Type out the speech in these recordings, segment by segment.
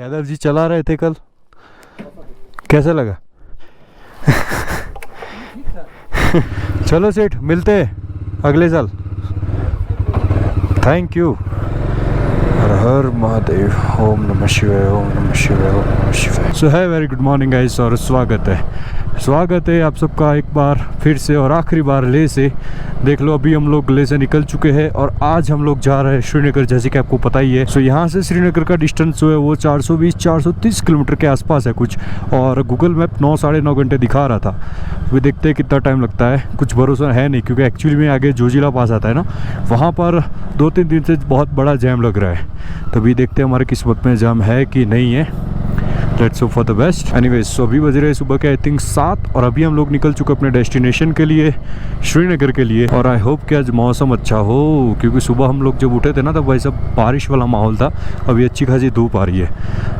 यादव जी चला रहे थे कल, कैसा लगा? चलो सेठ, मिलते हैं अगले साल। Thank you. हर हर महादेव। ओम नमः शिवाय, ओम नमः शिवाय, ओम नमः शिवाय। सो है वेरी गुड मॉर्निंग गाइस और स्वागत है आप सबका एक बार फिर से और आखिरी बार ले से। देख लो अभी हम लोग ले से निकल चुके हैं और आज हम लोग जा रहे हैं श्रीनगर, जैसे कि आपको पता ही है। सो यहाँ से श्रीनगर का डिस्टेंस जो है वो 420-430 किलोमीटर के आसपास है कुछ, और गूगल मैप 9 साढ़े 9 घंटे दिखा रहा था। अभी देखते हैं कितना टाइम लगता है, कुछ भरोसा है नहीं, क्योंकि एक्चुअली में आगे जोजिला पास आता है ना, वहाँ पर 2-3 दिन से बहुत बड़ा जैम लग रहा है। तभी देखते हैं हमारे किस्मत में जाम है कि नहीं है। Let's hope for the best. Anyways, so अभी बज रहे हैं सुबह के आई थिंक 7 और अभी हम लोग निकल चुके अपने डेस्टिनेशन के लिए, श्रीनगर के लिए। और आई होप कि आज मौसम अच्छा हो, क्योंकि सुबह हम लोग जब उठे थे ना तब वैसा बारिश वाला माहौल था, अभी अच्छी खासी धूप आ रही है।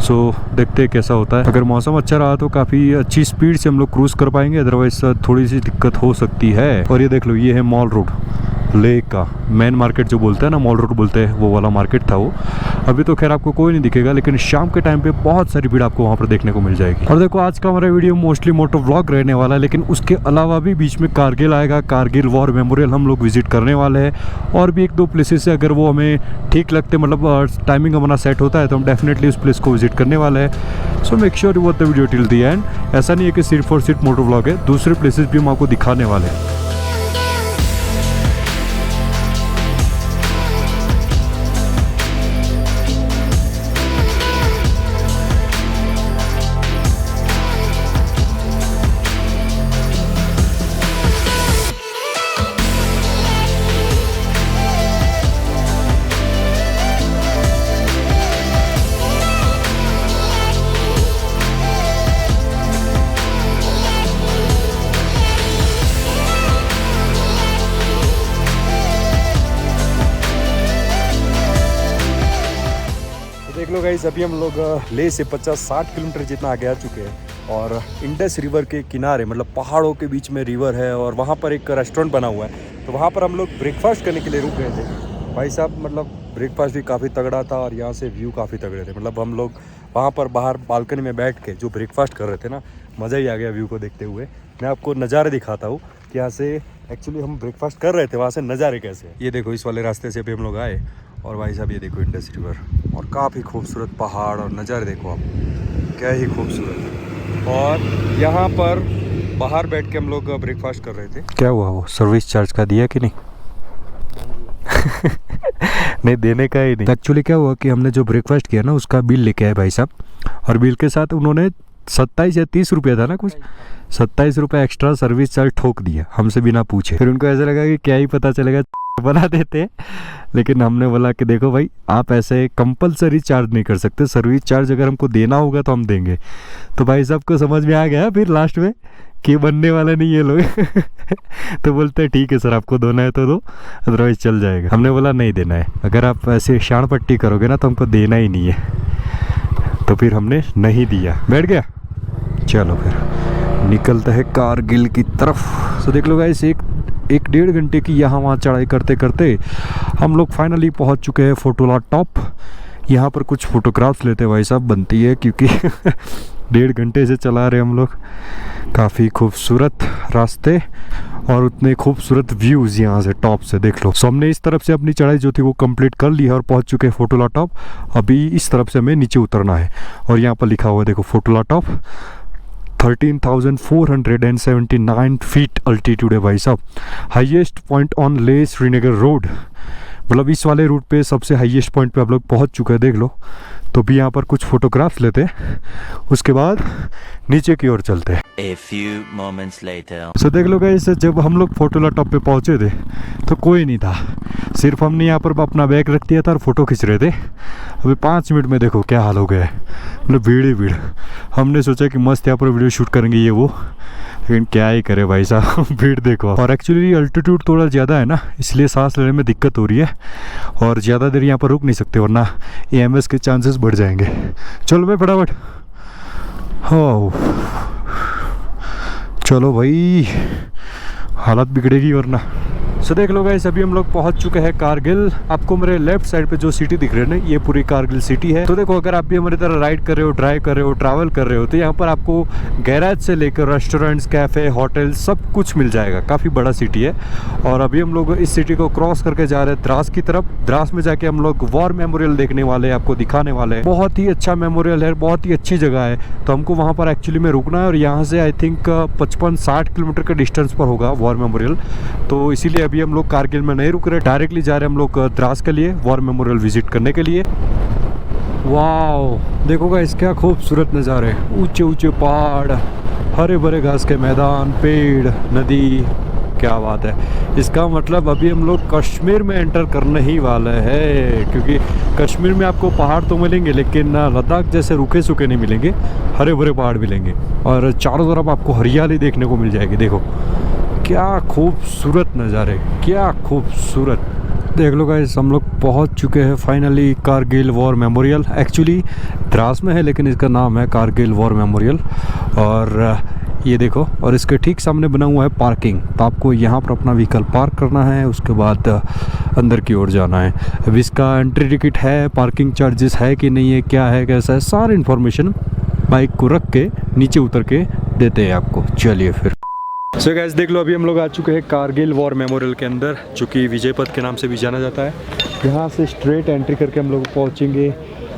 सो देखते हैं कैसा होता है। अगर मौसम अच्छा रहा तो काफ़ी अच्छी स्पीड से हम लोग क्रूज़ कर पाएंगे, अदरवाइज थोड़ी सी दिक्कत हो सकती है। और ये देख लो, ये है मॉल रोड ले का मेन मार्केट जो बोलते हैं ना, मॉल रोड बोलते हैं, वो वाला मार्केट था वो। अभी तो खैर आपको कोई नहीं दिखेगा, लेकिन शाम के टाइम पे बहुत सारी भीड़ आपको वहाँ पर देखने को मिल जाएगी। और देखो आज का हमारा वीडियो मोस्टली मोटो व्लॉग रहने वाला है, लेकिन उसके अलावा भी बीच में कारगिल आएगा। कारगिल वॉर मेमोरियल हम लोग विजिट करने वाले हैं, और भी 1-2 प्लेसेस है, अगर वो हमें ठीक लगते, मतलब टाइमिंग हमारा सेट होता है तो हम डेफिनेटली उस प्लेस को विजिट करने वाले हैं। So make sure you watch the video till the end. ऐसा नहीं है कि सिर्फ और सिर्फ मोटो व्लॉग है, दूसरे प्लेसेस भी हम आपको दिखाने वाले हैं। देख लो गाइस, अभी हम लोग ले से 50-60 किलोमीटर जितना आगे आ चुके हैं, और इंडस रिवर के किनारे, मतलब पहाड़ों के बीच में रिवर है, और वहाँ पर एक रेस्टोरेंट बना हुआ है। तो वहाँ पर हम लोग ब्रेकफास्ट करने के लिए रुक गए थे। भाई साहब, मतलब ब्रेकफास्ट भी काफ़ी तगड़ा था, और यहाँ से व्यू काफ़ी तगड़े थे। मतलब हम लोग वहाँ पर बाहर बालकनी में बैठ के जो ब्रेकफास्ट कर रहे थे ना, मज़ा ही आ गया व्यू को देखते हुए। मैं आपको नज़ारे दिखाता हूँ कि यहाँ से एक्चुअली हम ब्रेकफास्ट कर रहे थे, वहाँ से नज़ारे कैसे। ये देखो, इस वाले रास्ते से भी हम लोग आए, और भाई साहब ये देखो इंडस रिवर, और काफ़ी खूबसूरत पहाड़, और नज़ारे देखो आप, क्या ही खूबसूरत। और यहाँ पर बाहर बैठ के हम लोग ब्रेकफास्ट कर रहे थे। क्या हुआ, वो सर्विस चार्ज का दिया कि नहीं? नहीं, देने का ही नहीं। एक्चुअली क्या हुआ कि हमने जो ब्रेकफास्ट किया ना, उसका बिल लेके आए भाई साहब, और बिल के साथ उन्होंने 27 या 30 रुपया था ना, कुछ 27 रुपये एक्स्ट्रा सर्विस चार्ज ठोक दिया हमसे बिना पूछे। फिर उनको ऐसा लगा कि क्या ही पता चलेगा, बना देते। लेकिन हमने बोला कि देखो भाई, आप ऐसे कंपलसरी चार्ज नहीं कर सकते, सर्विस चार्ज अगर हमको देना होगा तो हम देंगे। तो भाई साहब को समझ में आ गया फिर लास्ट में कि बनने वाला नहीं ये लोग। तो बोलते हैं ठीक है सर, आपको देना है तो दो, अदरवाइज चल जाएगा। हमने बोला नहीं देना है, अगर आप ऐसे शान पट्टी करोगे ना तो हमको देना ही नहीं है। तो फिर हमने नहीं दिया, बैठ गया। चलो फिर निकलते हैं कारगिल की तरफ। तो देख लो गाइस, 1-1.5 घंटे की यहाँ वहाँ चढ़ाई करते करते हम लोग फाइनली पहुँच चुके हैं फोटोला टॉप। यहाँ पर कुछ फ़ोटोग्राफ्स लेते भाई साहब बनती है, क्योंकि 1.5 घंटे से चला रहे हम लोग। काफ़ी खूबसूरत रास्ते और उतने खूबसूरत व्यूज़ यहाँ से टॉप से, देख लो। सो हमने इस तरफ से अपनी चढ़ाई जो थी वो कंप्लीट कर ली है और पहुँच चुके हैं फोटोला टॉप। अभी इस तरफ से हमें नीचे उतरना है, और यहाँ पर लिखा हुआ है देखो फोटोला टॉप। 13,479 फीट अल्टीट्यूड है भाई साहब। हाईएस्ट पॉइंट ऑन ले श्रीनगर रोड, मतलब इस वाले रूट पे सबसे हाईएस्ट पॉइंट पे आप लोग पहुंच चुके हैं, देख लो। तो भी यहाँ पर कुछ फोटोग्राफ्स लेते हैं, उसके बाद नीचे की ओर चलते हैं। A few moments later. सो देख लो गाइस, जब हम लोग फोटोला टॉप पे पहुँचे थे तो कोई नहीं था, सिर्फ हमने यहाँ पर अपना बैग रख दिया था और फ़ोटो खींच रहे थे। अभी 5 मिनट में देखो क्या हाल हो गया है, मतलब भीड़ ही भीड़। हमने सोचा कि मस्त यहाँ पर वीडियो शूट करेंगे ये वो, लेकिन क्या ही करे भाई साहब, भीड़ देखो। और एक्चुअली अल्टीट्यूड थोड़ा ज़्यादा है ना, इसलिए सांस लेने में दिक्कत हो रही है, और ज़्यादा देर यहाँ पर रुक नहीं सकते वरना AMS के चांसेस बढ़ जाएंगे। चलो भाई फटाफट, हो चलो भाई, हालत बिगड़ेगी वरना। सो देख लो गाइस, अभी हम लोग पहुंच चुके हैं कारगिल। आपको मेरे लेफ्ट साइड पे जो सिटी दिख रही है ना, ये पूरी कारगिल सिटी है। तो देखो, अगर आप भी हमारी तरह राइड कर रहे हो, ड्राइव कर रहे हो, ट्रैवल कर रहे हो, तो यहाँ पर आपको गैराज से लेकर रेस्टोरेंट्स, कैफ़े, होटल सब कुछ मिल जाएगा। काफ़ी बड़ा सिटी है। और अभी हम लोग इस सिटी को क्रॉस करके जा रहे हैं द्रास की तरफ। द्रास में जाके हम लोग वॉर मेमोरियल देखने वाले हैं, आपको दिखाने वाले हैं। बहुत ही अच्छा मेमोरियल है, बहुत ही अच्छी जगह है। तो हमको वहाँ पर एक्चुअली में रुकना है और यहाँ से आई थिंक 55-60 किलोमीटर के डिस्टेंस पर होगा वॉर मेमोरियल। तो इसीलिए अभी हम लोग कारगिल में नहीं रुक रहे, डायरेक्टली जा रहे हैं हम लोग द्रास के लिए, वॉर मेमोरियल विजिट करने के लिए। वाओ, देखो गाइस क्या खूबसूरत नज़ारे, ऊंचे ऊंचे पहाड़, हरे भरे घास के मैदान, पेड़, नदी, क्या बात है। इसका मतलब अभी हम लोग कश्मीर में एंटर करने ही वाले हैं, क्योंकि कश्मीर में आपको पहाड़ तो मिलेंगे लेकिन लद्दाख जैसे रूखे सूखे नहीं मिलेंगे, हरे भरे पहाड़ मिलेंगे और चारों तरफ आपको हरियाली देखने को मिल जाएगी। देखो क्या खूबसूरत नज़ारे, क्या खूबसूरत। देख लो गाइस, हम लोग पहुंच चुके हैं finally Kargil war memorial. Actually Dras में है लेकिन इसका नाम है कारगिल वॉर मेमोरियल। और ये देखो, और इसके ठीक सामने बना हुआ है पार्किंग। तो आपको यहाँ पर अपना व्हीकल पार्क करना है, उसके बाद अंदर की ओर जाना है। अब इसका एंट्री टिकट है, पार्किंग चार्जेस है कि नहीं है, क्या है, कैसा है, सारी इन्फॉर्मेशन बाइक को रख के नीचे उतर के देते हैं आपको। चलिए फिर। सो गाइस, देख लो, अभी हम लोग आ चुके हैं कारगिल वॉर मेमोरियल के अंदर, जो कि विजय पथ के नाम से भी जाना जाता है। यहाँ से स्ट्रेट एंट्री करके हम लोग पहुँचेंगे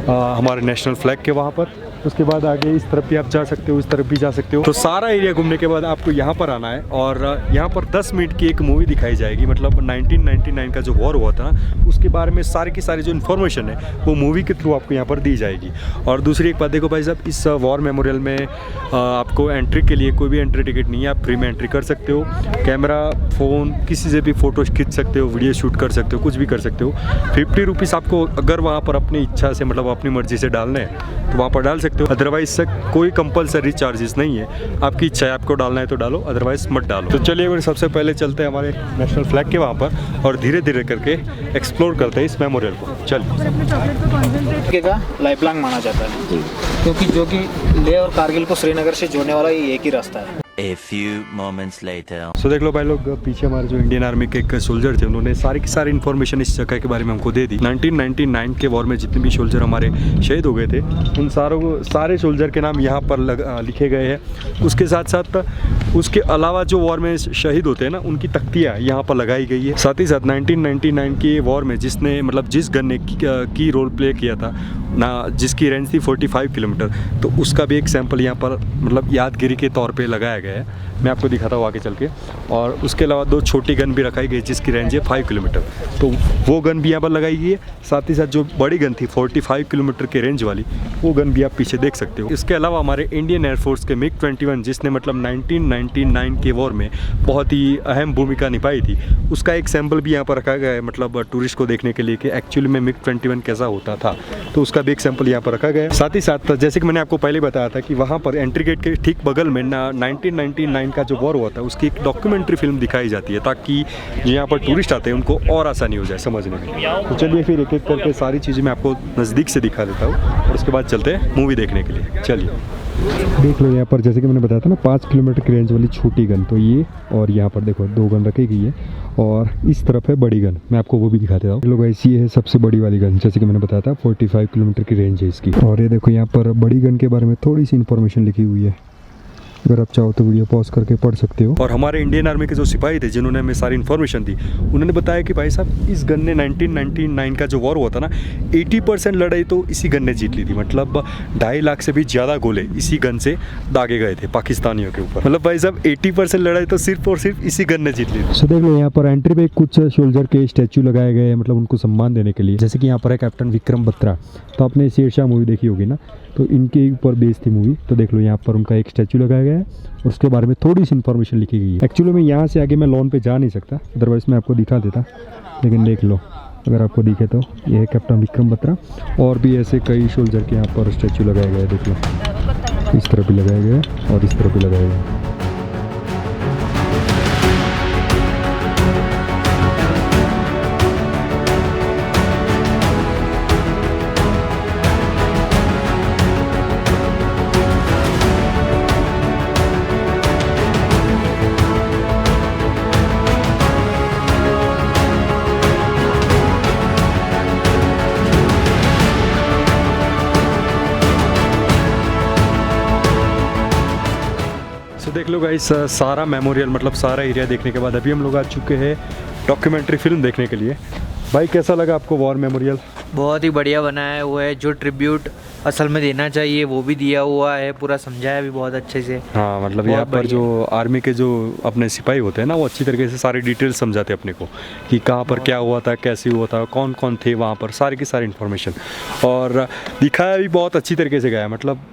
हमारे नेशनल फ्लैग के वहाँ पर। उसके बाद आगे इस तरफ भी आप जा सकते हो, इस तरफ भी जा सकते हो। तो सारा एरिया घूमने के बाद आपको यहाँ पर आना है और यहाँ पर 10 मिनट की एक मूवी दिखाई जाएगी। मतलब 1999 का जो वॉर हुआ था ना, उसके बारे में सारी की सारी जो इन्फॉर्मेशन है वो मूवी के थ्रू आपको यहाँ पर दी जाएगी। और दूसरी एक बात देखो भाई साहब, इस वॉर मेमोरियल में आपको एंट्री के लिए कोई भी एंट्री टिकट नहीं है, आप फ्री में एंट्री कर सकते हो। कैमरा, फ़ोन, किसी से भी फ़ोटो खींच सकते हो, वीडियो शूट कर सकते हो, कुछ भी कर सकते हो। 50 रुपीज़ आपको अगर वहाँ पर अपनी इच्छा से, मतलब अपनी मर्ज़ी से डालने हैं तो वहाँ पर डाल सकते हो। अदरवाइज से कोई कंपलसरी चार्जेस नहीं है, आपकी इच्छा है, आपको डालना है तो डालो, अदरवाइज मत डालो। तो चलिए फिर सबसे पहले चलते हैं हमारे नेशनल फ्लैग के वहाँ पर और धीरे धीरे करके एक्सप्लोर करते हैं इस मेमोरियल को। चलिए। का लाइफ लॉन्ग माना जाता है, क्योंकि जो कि लेह और कारगिल को श्रीनगर से जोड़ने वाला ये एक ही रास्ता है। A few moments later. सो देख लो भाई लोग, पीछे हमारे जो इंडियन आर्मी के एक सोल्जर थे, उन्होंने सारी की सारी इन्फॉर्मेशन इस जगह के बारे में हमको दे दी। 1999 के वॉर में जितने भी सोल्जर हमारे शहीद हो गए थे, उन सारे सोल्जर के नाम यहाँ पर लिखे गए हैं। उसके साथ साथ उसके अलावा जो वॉर में शहीद होते हैं ना, उनकी तख्तियाँ यहाँ पर लगाई गई है। साथ ही साथ 1999 के वॉर में जिसने, मतलब जिस गन ने की रोल प्ले किया था ना, जिसकी रेंज थी 45 किलोमीटर, तो उसका भी एक सैंपल यहाँ पर मतलब यादगिरी के तौर पे लगाया गया है। मैं आपको दिखाता हूँ आगे चल के। और उसके अलावा 2 छोटी गन भी रखाई गई जिसकी रेंज है 5 किलोमीटर, तो वो गन भी यहाँ पर लगाई गई है। साथ ही साथ जो बड़ी गन थी 45 किलोमीटर के रेंज वाली, वो गन भी आप पीछे देख सकते हो। इसके अलावा हमारे इंडियन एयरफोर्स के MiG-21, जिसने मतलब 1999 के वॉर में बहुत ही अहम भूमिका निभाई थी, उसका एक सैंपल भी यहाँ पर रखा गया है, मतलब टूरिस्ट को देखने के लिए कि एक्चुअली में MiG-21 कैसा होता था। तो उसका भी एक सैंपल यहाँ पर रखा गया है। साथ ही साथ जैसे कि मैंने आपको पहले बताया था कि वहाँ पर एंट्री गेट के ठीक बगल में 1999 का जो वॉर हुआ था उसकी एक डॉक्यूमेंट्री फिल्म दिखाई जाती है, ताकि जो यहाँ पर टूरिस्ट आते हैं उनको और आसानी हो जाए समझने में। तो चलिए फिर एक एक करके सारी चीज़ें मैं आपको नज़दीक से दिखा देता हूँ और उसके बाद चलते हैं मूवी देखने के लिए। चलिए देख लो, यहाँ पर जैसे कि मैंने बताया था ना, 5 किलोमीटर की रेंज वाली छोटी गन, तो ये, और यहाँ पर देखो 2 गन रखी गई है और इस तरफ है बड़ी गन। मैं आपको वो भी दिखा देता हूँ। लोग ऐसी है सबसे बड़ी वाली गन, जैसे कि मैंने बताया था 45 किलोमीटर की रेंज है इसकी। और ये देखो, यहाँ पर बड़ी गन के बारे में थोड़ी सी इन्फॉर्मेशन लिखी हुई है, अगर आप चाहो तो वीडियो पॉज करके पढ़ सकते हो। और हमारे इंडियन आर्मी के जो सिपाही थे जिन्होंने हमें सारी इन्फॉर्मेशन दी, उन्होंने बताया कि भाई साहब, इस गन ने 1999 का जो वॉर हुआ था ना, 80% लड़ाई तो इसी गन ने जीत ली थी। मतलब 2.5 लाख से भी ज़्यादा गोले इसी गन से दागे गए थे पाकिस्तानियों के ऊपर। मतलब भाई साहब 80% लड़ाई तो सिर्फ और सिर्फ इसी गन ने जीत ली थी। सो देख लो, यहाँ पर एंट्री पे कुछ सोल्जर के स्टैचू लगाए गए हैं, मतलब उनको सम्मान देने के लिए। जैसे कि यहाँ पर है कैप्टन विक्रम बत्रा, तो आपने शेरशाह मूवी देखी होगी ना, तो इनके ऊपर बेस्ड थी मूवी। तो देख लो, यहाँ पर उनका एक स्टैचू लगाया गया है और उसके बारे में थोड़ी सी इन्फॉर्मेशन लिखी गई है। एक्चुअली में यहाँ से आगे मैं लॉन पे जा नहीं सकता, अदरवाइज मैं आपको दिखा देता, लेकिन देख लो अगर आपको दिखे तो ये है कैप्टन विक्रम बत्रा। और भी ऐसे कई सोल्जर के यहाँ पर स्टैचू लगाए गए, देख लो, इस तरह भी लगाए गए और इस तरह भी लगाए गए। देख लो गाइस, सारा मेमोरियल मतलब सारा एरिया देखने के बाद अभी हम लोग आ चुके हैं डॉक्यूमेंट्री फिल्म देखने के लिए। भाई कैसा लगा आपको वॉर मेमोरियल? बहुत ही बढ़िया बनाया हुआ है, जो ट्रिब्यूट असल में देना चाहिए वो भी दिया हुआ है, पूरा समझाया भी बहुत अच्छे से। हाँ मतलब यहाँ पर जो आर्मी के जो अपने सिपाही होते हैं ना, वो अच्छी तरीके से सारी डिटेल्स समझाते हैं अपने को कि कहाँ पर क्या हुआ था, कैसे हुआ था, कौन कौन थे वहाँ पर, सारी की सारी इन्फॉर्मेशन। और दिखाया भी बहुत अच्छी तरीके से गया है, मतलब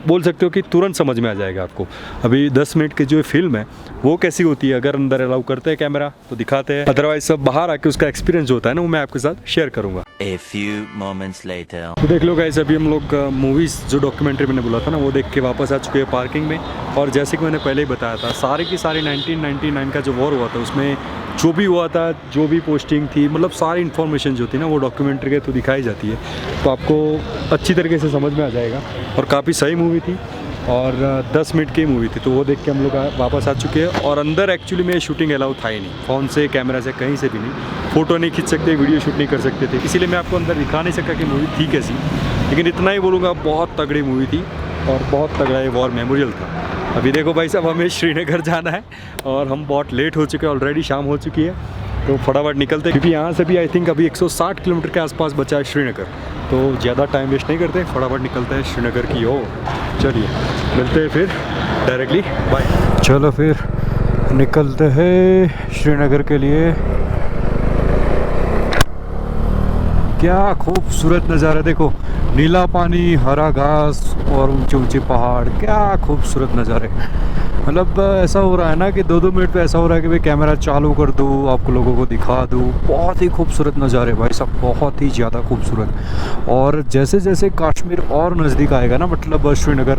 बोल सकते हो कि तुरंत समझ में आ जाएगा आपको। अभी 10 मिनट की जो फिल्म है वो कैसी होती है, अगर अंदर अलाउ करते हैं कैमरा तो दिखाते हैं, अदरवाइज सब बाहर आके उसका एक्सपीरियंस जो होता है ना, वो मैं आपके साथ शेयर करूँगा। A few moments later. तो देख लो गाइस, अभी हम लोग मूवीज़ जो डॉक्यूमेंट्री मैंने बोला था ना, वो देख के वापस आ चुके हैं पार्किंग में। और जैसे कि मैंने पहले ही बताया था, सारे की सारी 1999 का जो वॉर हुआ था उसमें जो भी हुआ था, जो भी पोस्टिंग थी, मतलब सारी इन्फॉर्मेशन जो थी ना, वो डॉक्यूमेंट्री के थ्रू दिखाई जाती है, तो आपको अच्छी तरीके से समझ में आ जाएगा। और काफ़ी सही मूवी थी और 10 मिनट की मूवी थी, तो वो देख के हम लोग वापस आ चुके हैं। और अंदर एक्चुअली में शूटिंग अलाउ था ही नहीं, फ़ोन से, कैमरा से, कहीं से भी नहीं, फ़ोटो नहीं खींच सकते, वीडियो शूट नहीं कर सकते थे, इसीलिए मैं आपको अंदर दिखा नहीं सका कि मूवी थी कैसी। लेकिन इतना ही बोलूँगा, बहुत तगड़ी मूवी थी और बहुत तगड़ा ये वॉर मेमोरियल था। अभी देखो भाई साहब, हमें श्रीनगर जाना है और हम बहुत लेट हो चुके हैं, ऑलरेडी शाम हो चुकी है, तो फटाफट निकलते हैं, क्योंकि यहाँ से भी आई थिंक अभी 160 किलोमीटर के आसपास बचा है श्रीनगर। तो ज़्यादा टाइम वेस्ट नहीं करते, फटाफट निकलते हैं श्रीनगर की ओर। चलिए मिलते हैं फिर डायरेक्टली, बाय। चलो फिर निकलते हैं श्रीनगर के लिए। क्या खूबसूरत नज़ारा, देखो नीला पानी, हरा घास और ऊंचे ऊंचे पहाड़, क्या खूबसूरत नज़ारे। मतलब ऐसा हो रहा है ना कि 2-2 मिनट पे ऐसा हो रहा है कि भाई कैमरा चालू कर दूँ, आपको लोगों को दिखा दूँ। बहुत ही खूबसूरत नज़ारे भाई साहब, बहुत ही ज़्यादा खूबसूरत। और जैसे जैसे कश्मीर और नज़दीक आएगा ना, मतलब श्रीनगर,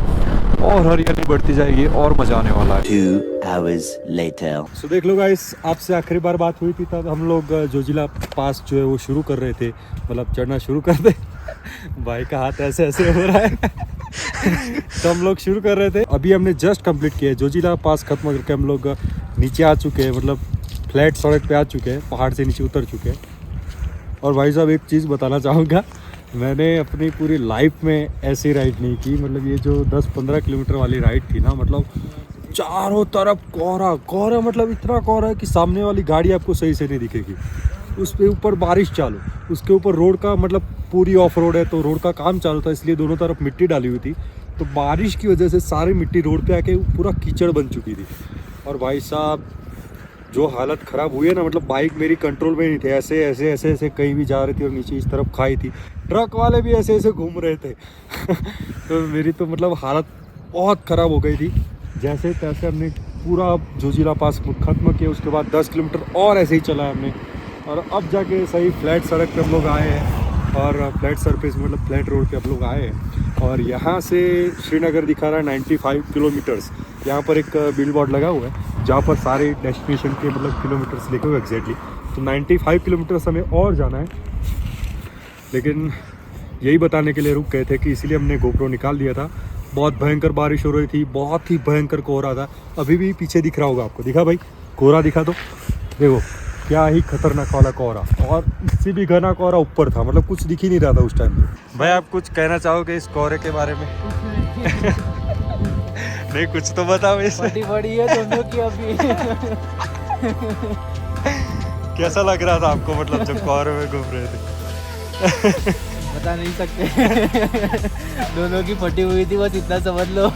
और हरियाली बढ़ती जाएगी और मज़ा आने वाला है। 2 hours later. तो देख लो गाइस, आपसे आखिरी बार बात हुई थी तब हम लोग जोजिला पास जो है वो शुरू कर रहे थे, मतलब चढ़ना शुरू कर दे। भाई का हाथ ऐसे ऐसे हो रहा है। तो हम लोग शुरू कर रहे थे, अभी हमने जस्ट कंप्लीट किया है जोजिला पास खत्म करके हम लोग नीचे आ चुके हैं, मतलब फ्लैट सड़क पे आ चुके हैं, पहाड़ से नीचे उतर चुके हैं। और भाई साहब एक चीज़ बताना चाहूँगा, मैंने अपनी पूरी लाइफ में ऐसी राइड नहीं की। मतलब ये जो 10-15 किलोमीटर वाली राइड थी ना, मतलब चारों तरफ कोहरा कोहरा, मतलब इतना कोहरा है कि सामने वाली गाड़ी आपको सही से नहीं दिखेगी। उसके ऊपर बारिश चालू, उसके ऊपर रोड का मतलब पूरी ऑफ रोड है, तो रोड का काम चालू था, इसलिए दोनों तरफ मिट्टी डाली हुई थी, तो बारिश की वजह से सारी मिट्टी रोड पे आके पूरा कीचड़ बन चुकी थी। और भाई साहब जो हालत ख़राब हुई है ना, मतलब बाइक मेरी कंट्रोल में नहीं थे, ऐसे ऐसे ऐसे ऐसे कहीं भी जा रही थी और नीचे इस तरफ खाई थी, ट्रक वाले भी ऐसे ऐसे घूम रहे थे। तो मेरी तो मतलब हालत बहुत ख़राब हो गई थी। जैसे तैसे हमने पूरा जोजिला पास ख़त्म किया, उसके बाद 10 किलोमीटर और ऐसे ही चला हमने, और अब जाके सही फ्लैट सड़क पे हम लोग आए हैं, और फ्लैट सरफेस मतलब फ्लैट रोड पे हम लोग आए हैं। और यहाँ से श्रीनगर दिखा रहा है 95 किलोमीटर्स। यहाँ पर एक बिल बोर्ड लगा हुआ है जहाँ पर सारे डेस्टिनेशन के मतलब किलोमीटर्स लिखे हुए एग्जैक्टली। तो 95 किलोमीटर्स हमें और जाना है, लेकिन यही बताने के लिए रुक गए थे कि इसीलिए हमने गोप्रो निकाल दिया था। बहुत भयंकर बारिश हो रही थी, बहुत ही भयंकर कोहरा था। अभी भी पीछे दिख रहा होगा आपको, दिखा भाई कोहरा दिखा, तो देखो क्या ही खतरनाक वाला कोहरा, और इससे भी घना कोहरा ऊपर था, मतलब कुछ दिख ही नहीं रहा था उस टाइम पे। भाई आप कुछ कहना चाहोगे इस कोहरे के बारे में? नहीं कुछ तो बताओ इसमें। बड़ी है दोनों की अभी। कैसा लग रहा था आपको, मतलब जब कोहरे में घूम रहे थे? बता नहीं सकते। दोनों की फटी हुई थी, बस इतना समझ लो।